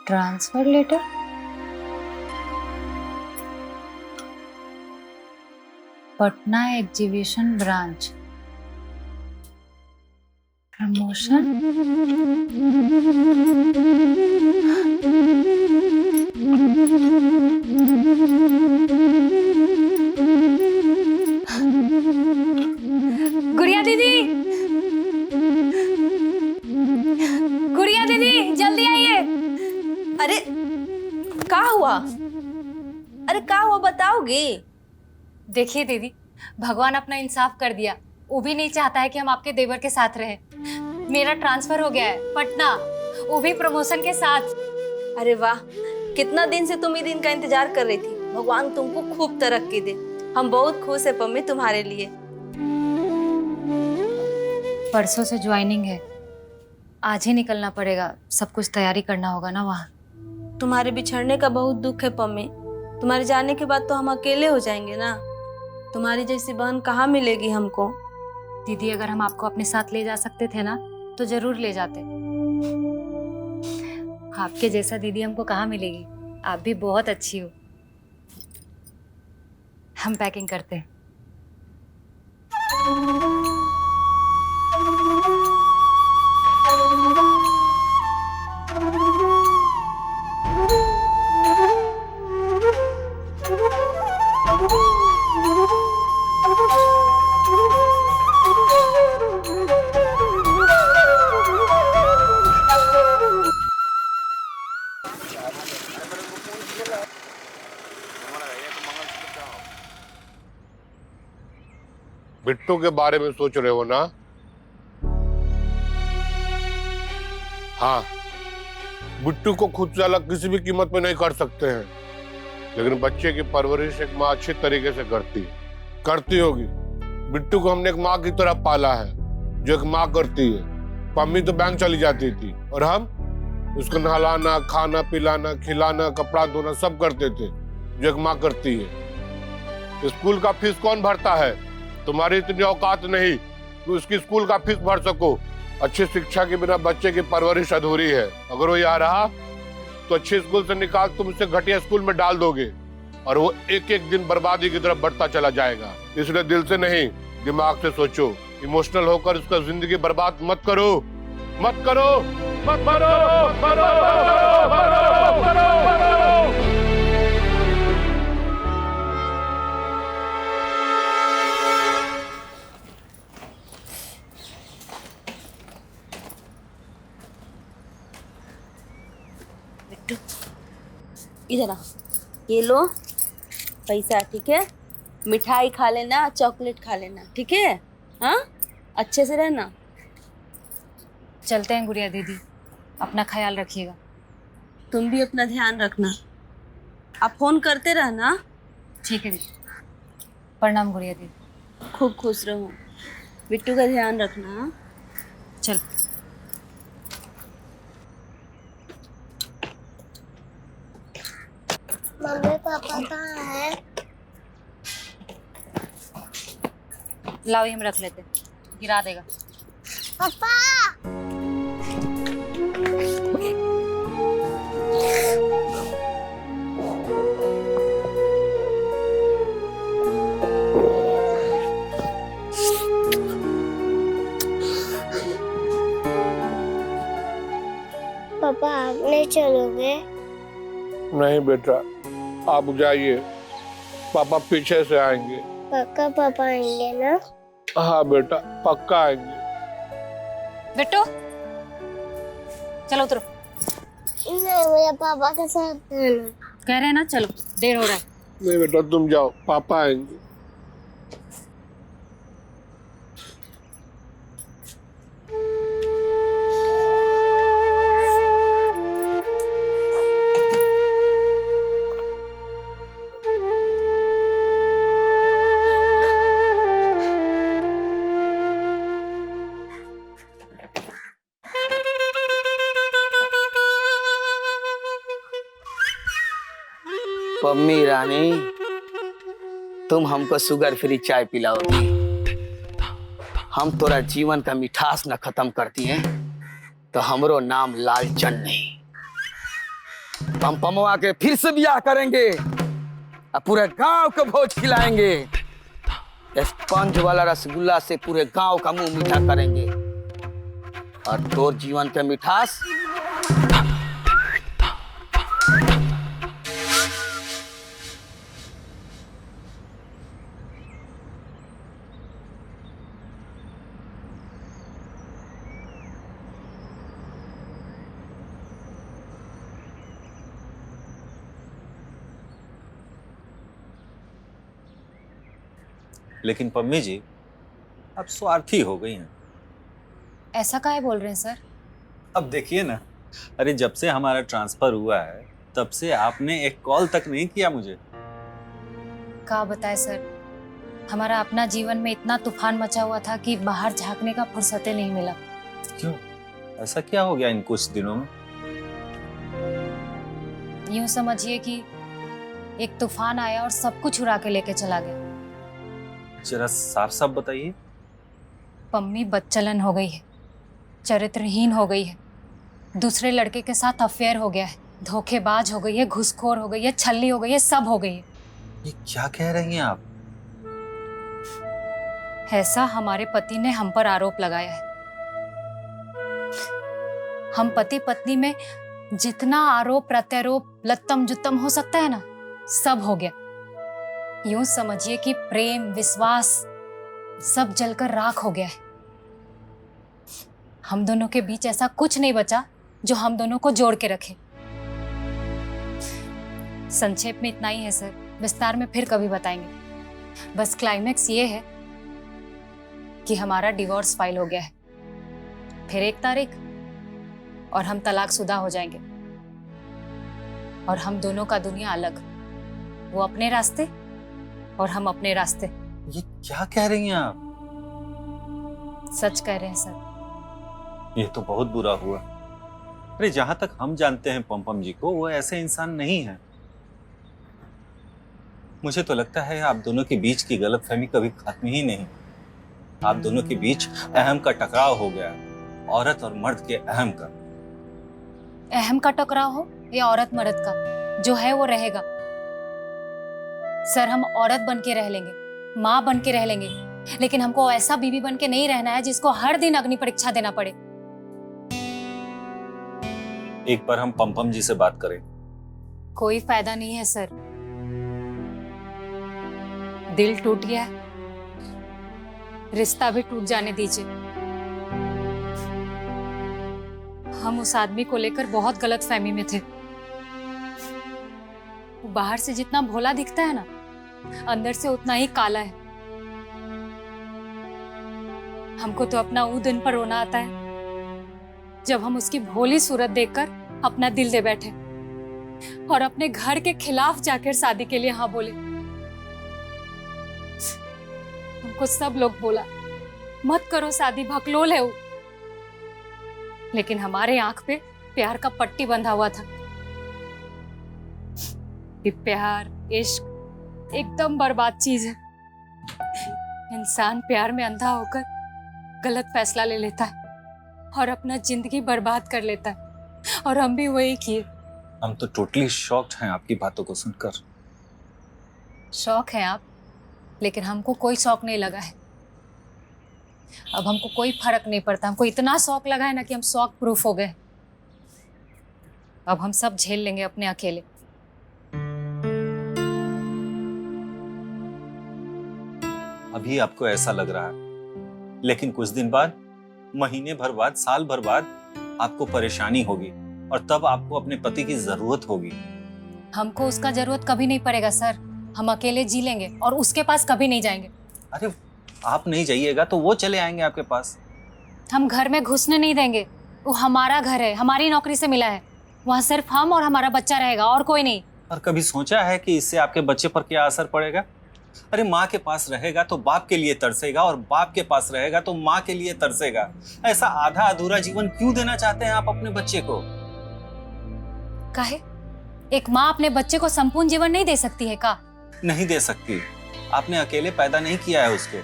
Transfer letter? Patna exhibition branch, promotion. Gudiya दीदी, गुड़िया दीदी जल्दी आइए। अरे क्या हुआ? अरे क्या हुआ बताओगे? देखिए दीदी, भगवान अपना इंसाफ कर दिया। वो भी नहीं चाहता है कि हम आपके देवर के साथ रहे। मेरा ट्रांसफर हो गया है पटना, वो भी प्रमोशन के साथ। अरे वाह, कितना दिन से तुम ये दिन का इंतजार कर रही थी। भगवान तुमको खूब तरक्की दे। हम बहुत खुश है पम्मी तुम्हारे लिए। परसों से ज्वाइनिंग है, आज ही निकलना पड़ेगा। सब कुछ तैयारी करना होगा ना वहाँ। तुम्हारे बिछड़ने का बहुत दुख है पम्मी। तुम्हारे जाने के बाद तो हम अकेले हो जाएंगे ना। तुम्हारी जैसी बहन कहाँ मिलेगी हमको। दीदी अगर हम आपको अपने साथ ले जा सकते थे ना तो जरूर ले जाते। आपके जैसा दीदी हमको कहाँ मिलेगी। आप भी बहुत अच्छी हो। हम पैकिंग करते हैं। बिट्टू के बारे में सोच रहे हो ना? हाँ, बिट्टू को खुद से अलग किसी भी कीमत पे नहीं कर सकते हैं, लेकिन बच्चे की परवरिश एक माँ अच्छी तरीके से करती होगी। बिट्टू को हमने एक माँ की तरह पाला है, जो एक माँ करती है। पम्मी तो बैंक चली जाती थी और हम उसको नहलाना, खाना पिलाना, खिलाना, कपड़ा धोना सब करते थे, जो एक माँ करती है। स्कूल का फीस कौन भरता है? तुम्हारी इतनी औकात नहीं कि उसकी स्कूल का फीस भर सको। अच्छी शिक्षा के बिना बच्चे की परवरिश अधूरी है। अगर वो यहाँ रहा तो अच्छे स्कूल से निकाल तुम उसे घटिया स्कूल में डाल दोगे और वो एक एक दिन बर्बादी की तरफ बढ़ता चला जाएगा। इसलिए दिल से नहीं, दिमाग से सोचो। इमोशनल होकर उसका जिंदगी बर्बाद मत करो, मत करो, मत करो, मत करो, मत करो। इधर आ, ये लो पैसा, ठीक है? मिठाई खा लेना, चॉकलेट खा लेना, ठीक है? हाँ, अच्छे से रहना। चलते हैं गुड़िया दीदी, अपना ख्याल रखिएगा। तुम भी अपना ध्यान रखना। आप फोन करते रहना। ठीक है दीदी। प्रणाम गुड़िया दीदी। खूब खुश रहो। बिट्टू का ध्यान रखना। चल। मम्मी पापा कहाँ है? लाओ हम रख लेते, गिरा देगा। पापा पापा आप नहीं चलोगे? नहीं बेटा, आप जाइए, पापा पीछे से आएंगे। पक्का पापा आएंगे ना? हाँ बेटा, पक्का आएंगे। बिट्टू चलो उतरो। नहीं, मुझे पापा के साथ रहना। कह रहे हैं ना चलो, देर हो रहा है। नहीं बेटा तुम जाओ, पापा आएंगे। पम्मी रानी, तुम हमको शुगर फ्री चाय पिलाओगी, हम तोरा जीवन का मिठास न खत्म करती हैं तो हमरो नाम लालचंद नहीं। पमपमवा के फिर से ब्याह करेंगे और पूरे गांव को भोज खिलाएंगे। स्पंज वाला रसगुल्ला से पूरे गांव का मुंह मीठा करेंगे और तोर जीवन के मिठास लेकिन पम्मी जी आप स्वार्थी हो गई हैं। ऐसा काहे बोल रहे हैं सर? अब देखिए ना, अरे जब से हमारा ट्रांसफर हुआ है तब से आपने एक कॉल तक नहीं किया मुझे। क्या बताए सर, हमारा अपना जीवन में इतना तूफान मचा हुआ था कि बाहर झांकने का फुर्सत नहीं मिला। क्यों, ऐसा क्या हो गया इन कुछ दिनों में? यूं समझिए कि एक तूफान आया और सब कुछ उड़ा के लेके चला गया। जरा साफ साफ बताइए। पम्मी बदचलन हो गई है, चरित्रहीन हो गई है, दूसरे लड़के के साथ अफेयर हो गया है, धोखेबाज हो गई है, घुसखोर हो गई है, छल्ली हो गई है, सब हो गई है। ये क्या कह रही हैं आप? ऐसा हमारे पति ने हम पर आरोप लगाया है। हम पति पत्नी में जितना आरोप प्रत्यारोप लत्तम जुत्तम हो सकता है ना, सब हो गया। यूं समझिए कि प्रेम विश्वास सब जलकर राख हो गया है। हम दोनों के बीच ऐसा कुछ नहीं बचा जो हम दोनों को जोड़ के रखे। संक्षेप में इतना ही है सर, विस्तार में फिर कभी बताएंगे। बस क्लाइमेक्स ये है कि हमारा डिवोर्स फाइल हो गया है। फिर 1 तारीख और हम तलाकशुदा हो जाएंगे और हम दोनों का दुनिया अलग, वो अपने रास्ते और हम अपने रास्ते। ये क्या कह रही हैं आप? सच कह रहे हैं सर। ये तो बहुत बुरा हुआ। अरे जहां तक हम जानते हैं पम्पम जी को, वो ऐसे इंसान नहीं है। मुझे तो लगता है आप दोनों के बीच की गलतफहमी कभी खत्म ही नहीं। आप दोनों के बीच अहम का टकराव हो गया, औरत और मर्द के अहम का। अहम का टकराव हो या औरत मर्द का, जो है वो रहेगा। सर हम औरत बन के रह लेंगे, माँ बन के रह लेंगे, लेकिन हमको ऐसा बीवी बन के नहीं रहना है जिसको हर दिन अग्नि परीक्षा देना पड़े। एक बार हम पम्पम जी से बात करें। कोई फायदा नहीं है सर, दिल टूट गया है, रिश्ता भी टूट जाने दीजिए। हम उस आदमी को लेकर बहुत गलतफहमी में थे। वो बाहर से जितना भोला दिखता है ना, अंदर से उतना ही काला है। हमको तो अपना वो दिन पर रोना आता है जब हम उसकी भोली सूरत देखकर अपना दिल दे बैठे और अपने घर के खिलाफ जाकर शादी के लिए हाँ बोले। हमको सब लोग बोला मत करो शादी, भकलोल है वो, लेकिन हमारे आंख पे प्यार का पट्टी बंधा हुआ था। ये प्यार इश्क एकदम बर्बाद चीज है। इंसान प्यार में अंधा होकर गलत फैसला ले लेता है और अपना जिंदगी बर्बाद कर लेता है, और हम भी वही किए। हम तो टोटली शॉक्ड हैं आपकी बातों को सुनकर। शौक है आप, लेकिन हमको कोई शौक नहीं लगा है। अब हमको कोई फर्क नहीं पड़ता। हमको इतना शौक लगा है ना कि हम शौक प्रूफ हो गए। अब हम सब झेल लेंगे अपने अकेले। अभी आपको ऐसा लग रहा है, लेकिन कुछ दिन बाद, महीने भर बाद, साल भर बाद आपको परेशानी होगी और तब आपको अपने पति की जरूरत होगी। हमको उसका जरूरत कभी नहीं पड़ेगा सर। हम अकेले जी लेंगे और उसके पास कभी नहीं जाएंगे। अरे आप नहीं जाइएगा तो वो चले आएंगे आपके पास। हम घर में घुसने नहीं देंगे। वो हमारा घर है, हमारी नौकरी से मिला है। वहाँ सिर्फ हम और हमारा बच्चा रहेगा और कोई नहीं। और कभी सोचा है कि इससे आपके बच्चे पर क्या असर पड़ेगा? अरे माँ के पास रहेगा तो बाप के लिए तरसेगा और बाप के पास रहेगा तो माँ के लिए तरसेगा। ऐसा आधा अधूरा जीवन क्यों देना चाहते हैं आप अपने बच्चे को? काहे? एक माँ अपने बच्चे को संपूर्ण जीवन नहीं दे सकती है का? नहीं दे सकती। आपने अकेले पैदा नहीं किया है उसको।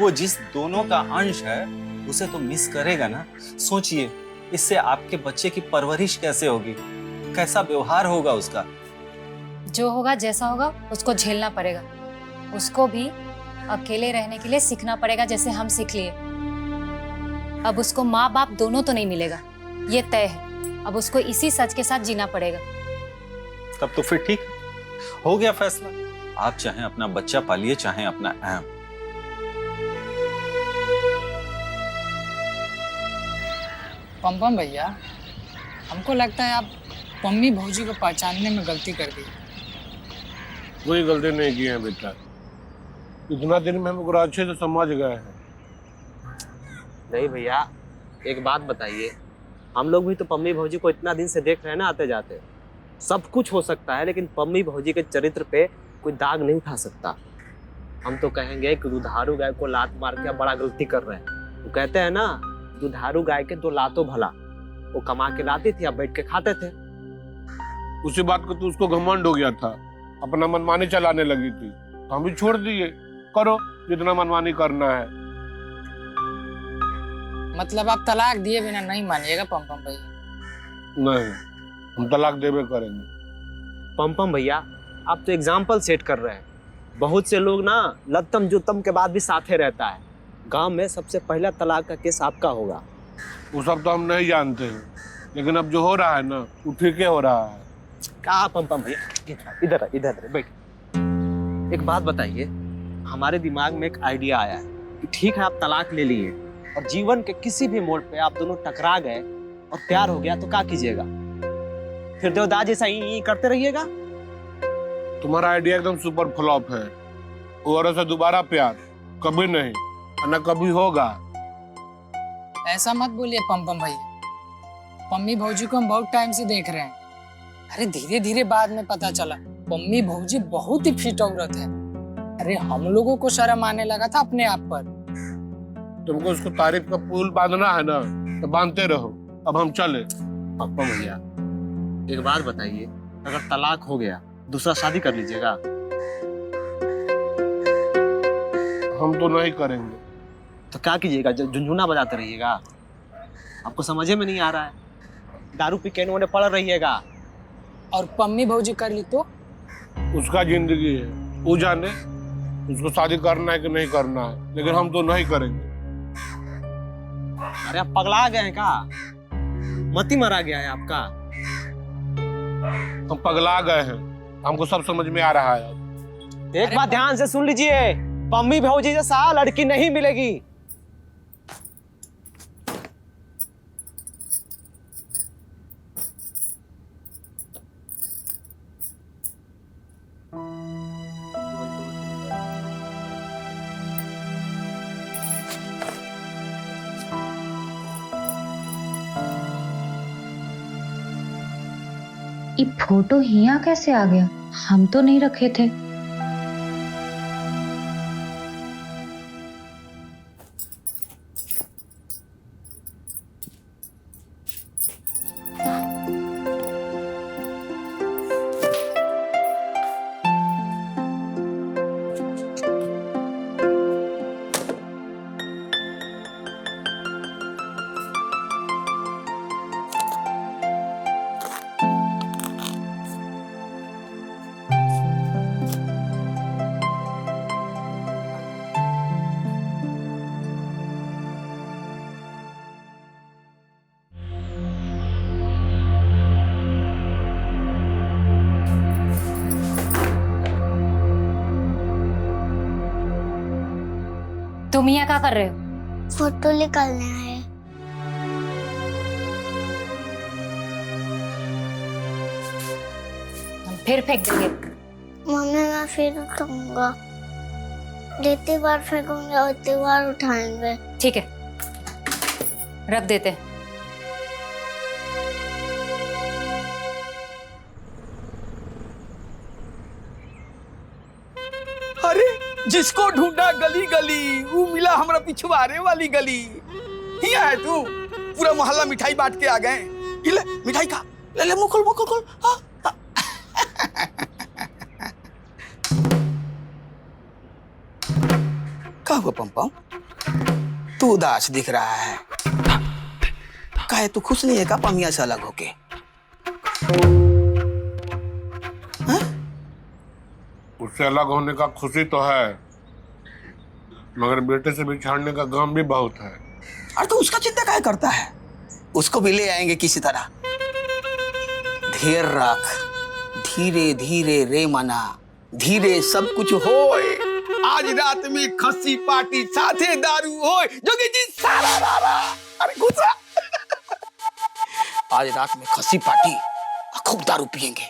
वो जिस दोनों का अंश है उसे तो मिस करेगा ना। सोचिए, इससे आपके बच्चे की परवरिश कैसे होगी? कैसा व्यवहार होगा उसका? जो होगा जैसा होगा उसको झेलना पड़ेगा। उसको भी अकेले रहने के लिए सीखना पड़ेगा, जैसे हम सीख लिए। अब उसको माँ बाप दोनों तो नहीं मिलेगा, ये तय है। अब उसको इसी सच के साथ जीना पड़ेगा। तब तो फिर ठीक हो गया फैसला। आप चाहे अपना बच्चा पालिए, चाहे अपना अहम। पम्पम भैया, हमको लगता है आप पम्मी भौजी को पहचानने में गलती कर दी। कोई गलती नहीं की है बेटा। इतना दिन में हम ओकरा अच्छे से समझ गए हैं। नहीं भैया, एक बात बताइए, हम लोग भी तो पम्मी भौजी को इतना दिन से देख रहे हैं ना आते जाते। सब कुछ हो सकता है, लेकिन पम्मी भौजी के चरित्र पे कोई दाग नहीं खा सकता। हम तो कहेंगे कि दुधारू गाय को लात मार के बड़ा गलती कर रहे हैं। वो कहते हैं ना, दुधारू गाय के 2 लातों भला। वो कमा के लाती थी, अब बैठ के खाते थे। उसी बात को तो उसको घमंड हो गया था, अपना मनमानी चलाने लगी थी, तो हम भी छोड़ दिए। करो जितना मनमानी करना है। मतलब आप तलाक दिए बिना नहीं मानिएगा पम्पम भैया? नहीं, हम तलाक देवे करेंगे। पम्पम भैया, आप तो एग्जाम्पल सेट कर रहे हैं। बहुत से लोग ना लत्तम जुत्तम के बाद भी साथे रहता है। गांव में सबसे पहला तलाक का केस आपका होगा। वो सब तो हम नहीं जानते हैं, लेकिन अब जो हो रहा है ना, वो ठीक हो रहा है। कहा पम्पम भैया, इधर बैठ। एक बात बताइए, हमारे दिमाग में एक आइडिया आया है कि ठीक है आप तलाक ले लिए और जीवन के किसी भी मोड़ पे आप दोनों टकरा गए और प्यार हो गया, तो क्या कीजिएगा? फिर देवदास जैसा ही करते रहिएगा? तुम्हारा आइडिया एकदम सुपर फ्लॉप है। और ऐसा दोबारा प्यार कभी नहीं, ना कभी होगा। ऐसा मत बोलिए पम्पम भैया। पम्मी भौजी को हम बहुत टाइम से देख रहे हैं। अरे धीरे धीरे बाद में पता चला पम्मी भौजी बहुत ही फिट औरत है। अरे हम लोगों को शर्म आने लगा था अपने आप पर। तुमको उसको तारीफ का पुल बांधना है ना, तो बांधते रहो। अब हम चले। पम्पम भैया, एक बात बताइए, अगर तलाक हो गया दूसरा शादी कर लीजिएगा? हम तो नहीं करेंगे। तो क्या कीजिएगा? झुनझुना बजाते रहिएगा? आपको समझे में नहीं आ रहा है? दारू पी के उन्हें पड़ रहिएगा? और पम्मी भौजी कर ली तो? उसका जिंदगी है, वो जाने उसको शादी करना है कि नहीं करना है, लेकिन हम तो नहीं करेंगे। अरे आप पगला गए हैं क्या? मती मरा गया है आपका? हम पगला गए हैं, हमको सब समझ में आ रहा है। एक बात ध्यान से सुन लीजिए, पम्मी भौजी जैसा लड़की नहीं मिलेगी। ये फोटो हिया कैसे आ गया? हम तो नहीं रखे थे। तुम यहाँ क्या कर रहे हो? फोटो निकालने आए। हम फिर फेंक देंगे। मम्मी मैं फिर उठाऊंगा। जितनी बार फेंकूंगा उतनी बार उठाएंगे। ठीक है, रख देते हैं। अरे जिसको ढूंढा गली गली, वो मिला हमरा पिछवाड़े वाली गली। हिया है तू? पूरा मोहल्ला मिठाई बांट के आ गए। ले मिठाई खा, ले मुंह खोल मुंह खोल। हाँ, हाँ। क्या हुआ पम्पम? तू उदास दिख रहा है। काहे तू खुश नहीं है का पमिया से अलग होके? उससे अलग होने का खुशी तो है, मगर बेटे से बिछाड़ने का गम भी बहुत है। अरे तो उसका चिंता क्या करता है, उसको भी ले आएंगे किसी तरह। धीर रख, धीरे धीरे रे मना, धीरे सब कुछ होए। आज रात में खस्सी पार्टी साथे दारू होए। जोगी जी सारा रारा, अरे गुस्सा। आज रात में खस्सी पार्टी, खूब दारू पिएंगे,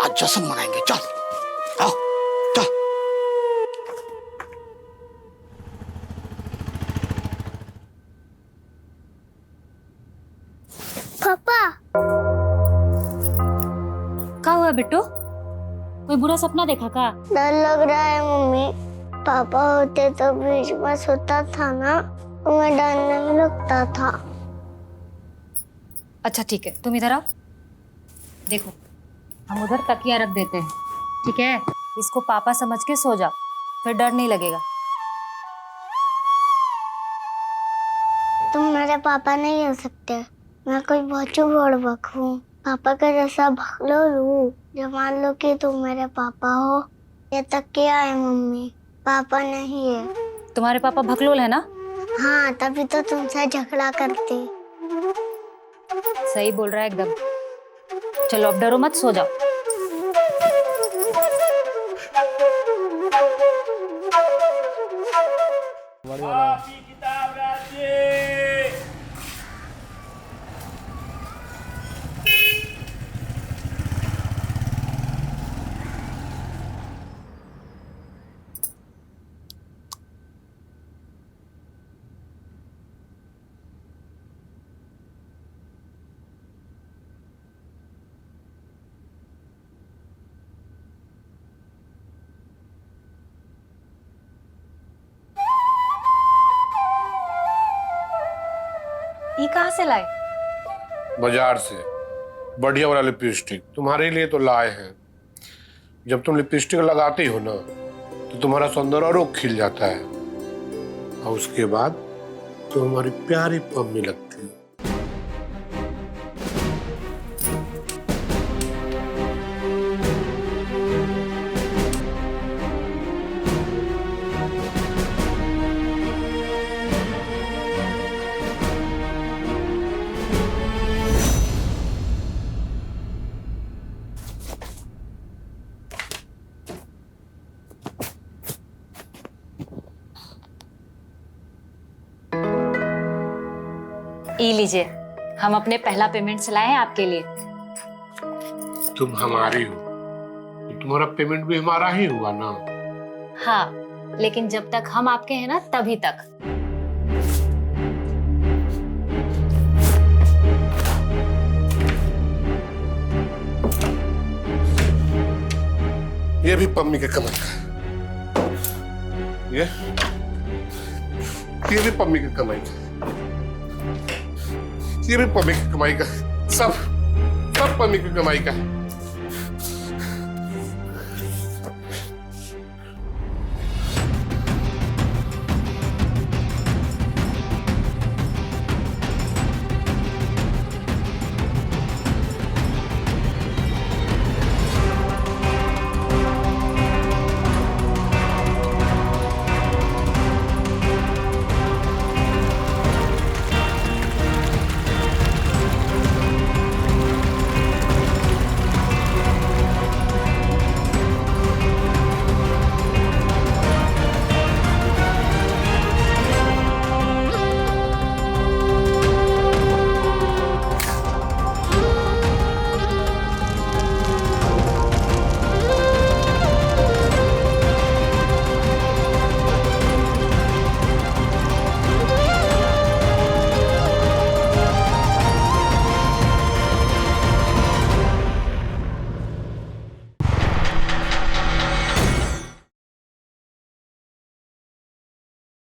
आज जश्न मनाएंगे। चल आओ चल। पापा क्या हुआ बिट्टू, कोई बुरा सपना देखा का? डर लग रहा है मम्मी। पापा होते तो बीच में सोता था ना, तो मैं डर नहीं लगता था। अच्छा ठीक है, तुम इधर आओ। देखो हम उधर तकिया रख देते हैं, ठीक है? इसको पापा समझ के सो जाओ, फिर डर नहीं लगेगा। तुम मेरे पापा नहीं हो सकते। मैं कोई बहुत बड़बक हूँ। पापा का जैसा भगलो लू। जब मान लो कि तुम मेरे पापा हो। ये तकिया है मम्मी, पापा नहीं है। तुम्हारे पापा भकलोल है ना? हाँ, तभी तो तुमसे झगड़ा करते। सही बोल रहा है एकदम। चलो अब डरो मत, सो जाओ। ये कहाँ से लाए? बाजार से बढ़िया वाला लिपस्टिक तुम्हारे लिए तो लाए हैं। जब तुम लिपस्टिक लगाती हो ना, तो तुम्हारा सौंदर्य और खिल जाता है, और उसके बाद तो हमारी प्यारी पम्मी लगती है। ये लीजिए, हम अपने पहला पेमेंट से लाए हैं आपके लिए। तुम हमारी हो तो तुम्हारा पेमेंट भी हमारा ही हुआ ना। हाँ, लेकिन जब तक हम आपके हैं ना, तभी तक। ये भी पम्मी के कमाई का, ये भी पम्मी की कमाई का, ये भी पम्मी की कमाई का, सब पम्मी की कमाई का।